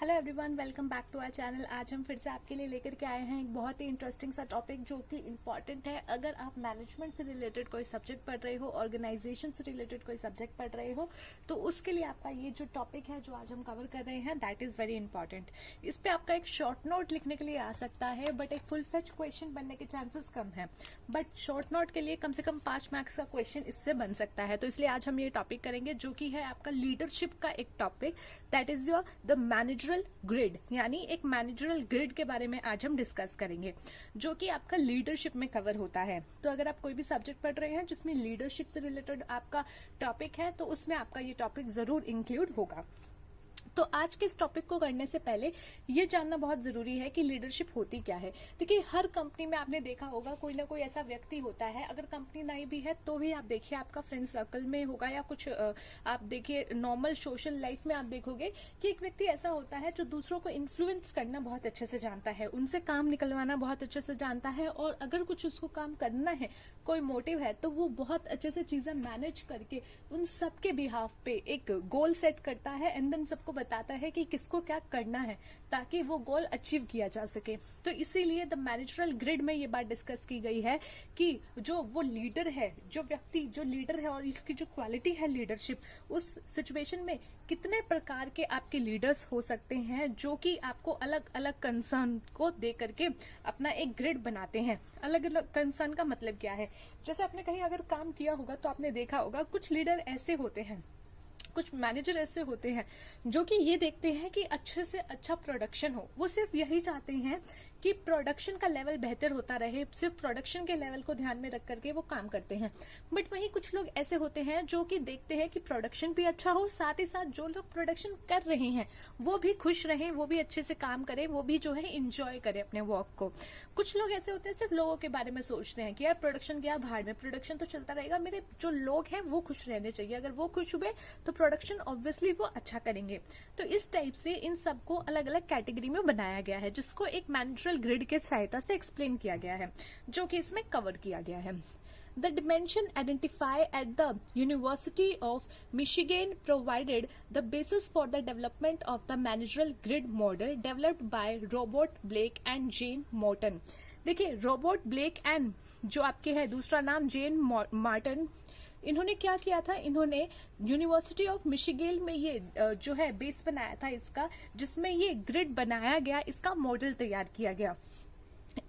Hello everyone, welcome back to our channel. आज हम फिर से आपके लिए लेकर के आए हैं एक बहुत ही इंटरेस्टिंग सा टॉपिक जो कि इम्पॉर्टेंट है। अगर आप मैनेजमेंट से रिलेटेड कोई सब्जेक्ट पढ़ रहे हो, ऑर्गेनाइजेशन से रिलेटेड कोई सब्जेक्ट पढ़ रहे हो, तो उसके लिए आपका ये जो टॉपिक है जो आज हम कवर कर रहे हैं दैट इज़ वेरी इंपॉर्टेंट। इस पर आपका एक शॉर्ट नोट लिखने के लिए आ सकता है, बट एक फुल फ्लेज्ड क्वेश्चन बनने के चांसेस कम है। बट शॉर्ट नोट के लिए कम से कम 5 मार्क्स का क्वेश्चन इससे बन सकता है। तो इसलिए आज हम ये टॉपिक करेंगे जो कि है आपका लीडरशिप का एक topic, that is your the managerial grid. यानी एक मैनेजरल ग्रिड के बारे में आज हम डिस्कस करेंगे जो कि आपका लीडरशिप में कवर होता है। तो अगर आप कोई भी सब्जेक्ट पढ़ रहे हैं जिसमें लीडरशिप से रिलेटेड आपका टॉपिक है तो उसमें आपका ये टॉपिक जरूर इंक्लूड होगा। तो आज के इस टॉपिक को करने से पहले ये जानना बहुत जरूरी है कि लीडरशिप होती क्या है। देखिए, हर कंपनी में आपने देखा होगा कोई ना कोई ऐसा व्यक्ति होता है, अगर कंपनी नहीं भी है तो भी आप देखिए आपका फ्रेंड सर्कल में होगा या कुछ आप देखिए नॉर्मल सोशल लाइफ में आप देखोगे कि एक व्यक्ति ऐसा होता है जो दूसरों को इन्फ्लुएंस करना बहुत अच्छे से जानता है, उनसे काम निकलवाना बहुत अच्छे से जानता है, और अगर कुछ उसको काम करना है, कोई मोटिव है, तो वो बहुत अच्छे से चीजें मैनेज करके उन सबके बिहाफ पे एक गोल सेट करता है एंड देन सबको बताता है कि किसको क्या करना है ताकि वो गोल अचीव किया जा सके। तो इसीलिए द मैनेजरल ग्रिड में ये बात डिस्कस की गई है कि जो वो लीडर है, जो व्यक्ति जो लीडर है और इसकी जो क्वालिटी है लीडरशिप, उस सिचुएशन में कितने प्रकार के आपके लीडर्स हो सकते हैं जो कि आपको अलग अलग कंसर्न को दे करके अपना एक ग्रिड बनाते हैं। अलग अलग कंसर्न का मतलब क्या है? जैसे आपने कहीं अगर काम किया होगा तो आपने देखा होगा कुछ लीडर ऐसे होते हैं, कुछ मैनेजर ऐसे होते हैं जो कि ये देखते हैं कि अच्छे से अच्छा प्रोडक्शन हो। वो सिर्फ यही चाहते हैं कि प्रोडक्शन का लेवल बेहतर होता रहे, सिर्फ प्रोडक्शन के लेवल को ध्यान में रख करके वो काम करते हैं। बट वहीं कुछ लोग ऐसे होते हैं जो कि देखते हैं कि प्रोडक्शन भी अच्छा हो, साथ ही साथ जो लोग प्रोडक्शन कर रहे हैं वो भी खुश रहें, वो भी अच्छे से काम करें, वो भी जो है इंजॉय करें अपने वर्क को। कुछ लोग ऐसे होते हैं सिर्फ लोगों के बारे में सोचते हैं कि यार प्रोडक्शन क्या भाड़ में, प्रोडक्शन तो चलता रहेगा, मेरे जो लोग हैं वो खुश रहने चाहिए, अगर वो खुश हुए तो प्रोडक्शन ऑब्वियसली वो अच्छा करेंगे। तो इस टाइप से इन सबको अलग अलग कैटेगरी में बनाया गया है जिसको एक मैनेजरल ग्रिड के सहायता से एक्सप्लेन किया गया है, जो कि इसमें कवर किया गया है। The dimension identified at the University of Michigan provided the basis for the development of the managerial grid model developed by Robert Blake and Jane Morton। देखिए, रॉबर्ट ब्लेक एंड जो आपके है दूसरा नाम जेन मार्टन, इन्होंने क्या किया था, इन्होंने यूनिवर्सिटी ऑफ मिशिगन में ये जो है बेस बनाया था इसका, जिसमें ये ग्रिड बनाया गया, इसका मॉडल तैयार किया गया।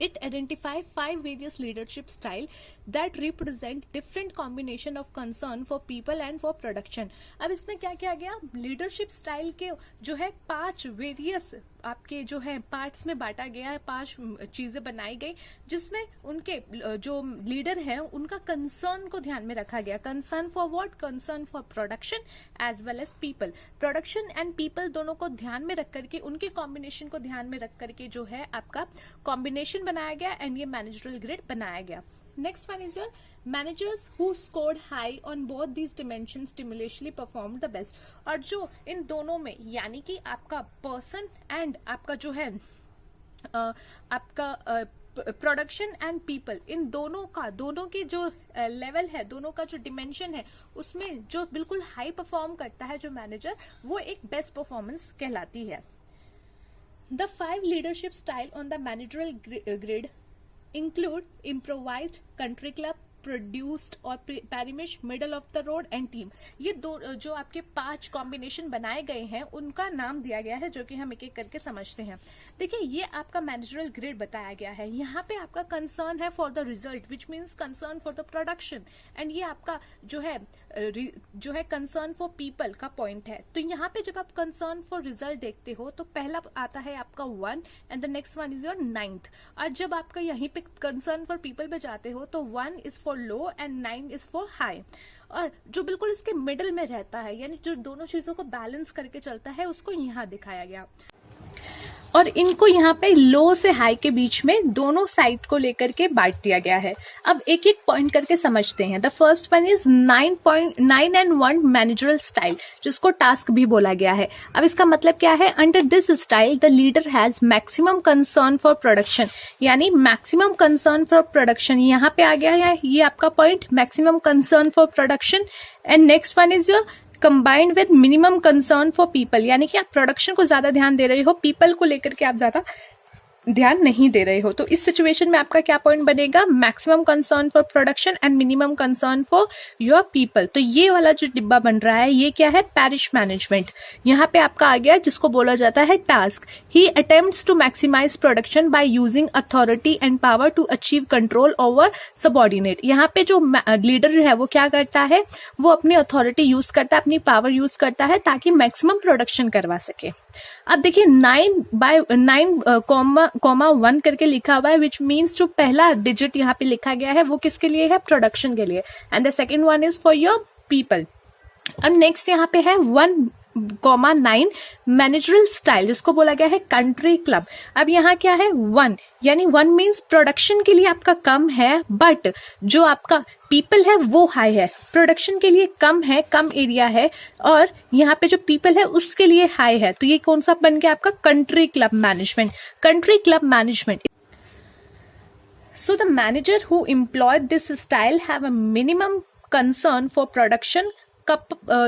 It identified 5 various leadership style that represent different combination of concern for people and for production। अब इसमें क्या किया गया, लीडरशिप स्टाइल के जो है 5 वेरियस आपके जो है पार्ट्स में बांटा गया है, 5 चीजें बनाई गई जिसमें उनके जो लीडर है उनका कंसर्न को ध्यान में रखा गया। Concern for what? Concern for production as well as people. Production and people दोनों को ध्यान में रख करके, उनके कॉम्बिनेशन को ध्यान में रख करके जो है आपका कॉम्बिनेशन बनाया गया एंड ये मैनेजरल ग्रिड बनाया गया। Next one is your managers who scored high on both these dimensions simultaneously perform the best. और जो इन दोनों में यानी कि आपका पर्सन एंड आपका जो है आपका प्रोडक्शन एंड पीपल, इन दोनों की जो लेवल है, दोनों का जो डिमेंशन है, उसमें जो बिल्कुल हाई परफॉर्म करता है जो मैनेजर, वो एक बेस्ट परफॉर्मेंस कहलाती है। The 5 leadership style on the managerial grid include improvised, country club, produced और पैरिमिश, middle of the road and team. ये जो आपके 5 कॉम्बिनेशन बनाए गए हैं उनका नाम दिया गया है जो कि हम एक एक करके समझते हैं। देखिए, ये आपका मैनेजरल ग्रिड बताया गया है। यहाँ पे आपका कंसर्न है for the result which means concern for the production, and ये आपका जो है कंसर्न फॉर पीपल का पॉइंट है। तो यहाँ पे जब आप कंसर्न फॉर रिजल्ट देखते हो तो पहला आता है आपका 1 and the next one is your 9th। और जब आपका यहीं पे कंसर्न फॉर पीपल पे जाते हो तो 1 is for low and 9 is for high. और जो बिल्कुल इसके मिडल में रहता है, यानी जो दोनों चीजों को बैलेंस करके चलता है, उसको यहाँ दिखाया गया। और इनको यहाँ पे लो से हाई के बीच में दोनों साइड को लेकर के बांट दिया गया है। अब एक एक पॉइंट करके समझते हैं। The first one is 9 and 1 managerial style, जिसको टास्क भी बोला गया है। अब इसका मतलब क्या है? Under this style the leader has maximum concern for production, यानी मैक्सिमम कंसर्न फॉर प्रोडक्शन यहाँ पे आ गया है, ये आपका point, maximum concern for production. And next one is your combined with minimum concern for people, यानी कि आप प्रोडक्शन को ज्यादा ध्यान दे रहे हो, पीपल को लेकर के आप ज्यादा ध्यान नहीं दे रहे हो। तो इस सिचुएशन में आपका क्या पॉइंट बनेगा, maximum concern for production and minimum concern for your people. तो ये वाला जो डिब्बा बन रहा है ये क्या है, पैरिश मैनेजमेंट। यहाँ पे आपका आ गया जिसको बोला जाता है task. He attempts to maximise production by using authority and power to achieve control over subordinate. यहाँ पे जो लीडर है वो क्या करता है, वो अपनी अथॉरिटी यूज करता है, अपनी पावर यूज करता है ताकि मैक्सिमम प्रोडक्शन करवा सके। अब देखिए 9/9,1 करके लिखा हुआ है, विच मीन्स जो पहला डिजिट यहाँ पे लिखा गया है वो किसके लिए है, प्रोडक्शन के लिए, and the second one is for your people. अब नेक्स्ट यहाँ पे है 1,9 मैनेजरल स्टाइल, जिसको बोला गया है कंट्री क्लब। अब यहाँ क्या है 1, यानी 1 मीन्स प्रोडक्शन के लिए आपका कम है, बट जो आपका पीपल है वो हाई है। प्रोडक्शन के लिए कम है, कम एरिया है, और यहाँ पे जो पीपल है उसके लिए हाई है। तो ये कौन सा बन गया आपका, country club management. Country club management. So the manager who employed this style have a minimum concern for production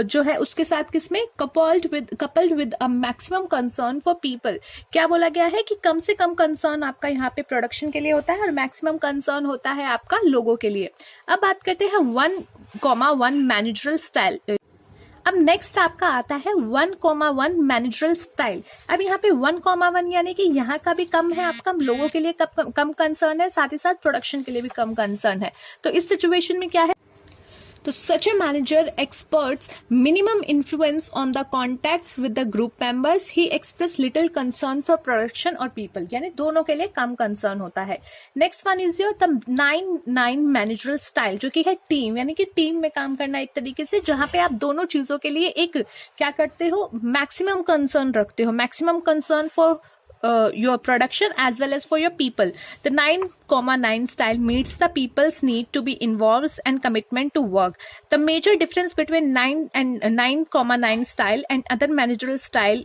जो है उसके साथ किसमें, coupled with a maximum concern for people। क्या बोला गया है कि कम से कम कंसर्न आपका यहाँ पे प्रोडक्शन के लिए होता है और मैक्सिमम कंसर्न होता है आपका लोगों के लिए। अब बात करते हैं 1,1 मैनेजरल स्टाइल। अब नेक्स्ट आपका आता है 1,1 मैनेजरल स्टाइल। अब यहाँ पे 1,1 यानी कि यहाँ का भी कम है, आपका लोगों के लिए कम कंसर्न है, साथ ही साथ प्रोडक्शन के लिए भी कम कंसर्न है। तो इस सिचुएशन में क्या है, तो such a manager exerts minimum influence on the contacts with the group members. He express little concern for production or people, यानी दोनों के लिए कम कंसर्न होता है। Next one is your the 9/9 managerial style, जो कि है टीम, यानी कि टीम में काम करना एक तरीके से, जहां पे आप दोनों चीजों के लिए एक क्या करते हो, मैक्सिमम कंसर्न रखते हो, maximum concern for your production as well as for your people. The 9,9 style meets the people's need to be involved and commitment to work. The major difference between 9,9 style and other managerial style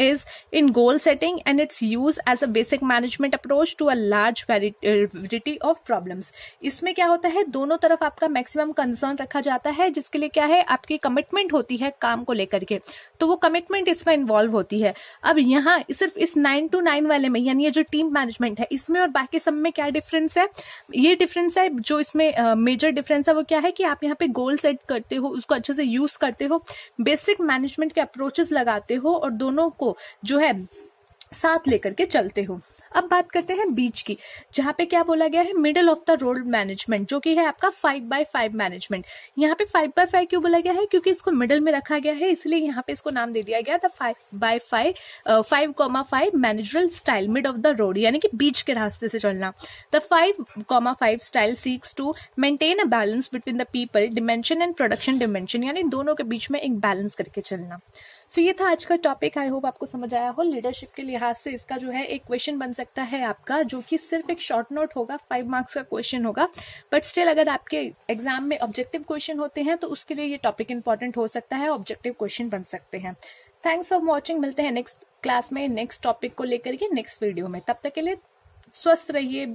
is in goal setting and its use as a basic management approach to a large variety of problems. इसमें क्या होता है, दोनों तरफ आपका maximum concern रखा जाता है, जिसके लिए क्या है, आपकी कमिटमेंट होती है काम को लेकर के, तो वो कमिटमेंट इसमें इन्वॉल्व होती है। अब यहाँ सिर्फ इस 9 to 9 वाले में, यानी ये जो टीम मैनेजमेंट है इसमें और बाकी सब में क्या डिफरेंस है, ये डिफरेंस है जो इसमें मेजर डिफरेंस है वो क्या है कि आप यहाँ पे गोल सेट करते हो, उसको अच्छे से यूज करते हो, बेसिक मैनेजमेंट के अप्रोचेस लगाते हो और दोनों को जो है साथ लेकर के चलते हो। अब बात करते हैं बीच की, जहां पे क्या बोला गया है, middle of the road management, जो कि है आपका 5/5 मैनेजमेंट। यहाँ पे 5/5 क्यों बोला गया है, क्योंकि इसको मिडिल में रखा गया है, इसलिए यहाँ पे इसको नाम दे दिया गया था 5/5 managerial style, mid of the road, यानी कि बीच के रास्ते से चलना। The 5/5 style seeks to maintain a balance between the people dimension and production dimension, यानी दोनों के बीच में एक बैलेंस करके चलना। सो ये था आज का टॉपिक, आई होप आपको समझ आया हो। लीडरशिप के लिहाज से इसका जो है एक क्वेश्चन बन सकता है आपका, जो कि सिर्फ एक शॉर्ट नोट होगा, 5 मार्क्स का क्वेश्चन होगा, बट स्टिल अगर आपके एग्जाम में ऑब्जेक्टिव क्वेश्चन होते हैं तो उसके लिए ये टॉपिक इंपॉर्टेंट हो सकता है, ऑब्जेक्टिव क्वेश्चन बन सकते हैं। थैंक्स फॉर वॉचिंग, मिलते हैं नेक्स्ट क्लास में नेक्स्ट टॉपिक को लेकर के नेक्स्ट वीडियो में। तब तक के लिए स्वस्थ रहिए।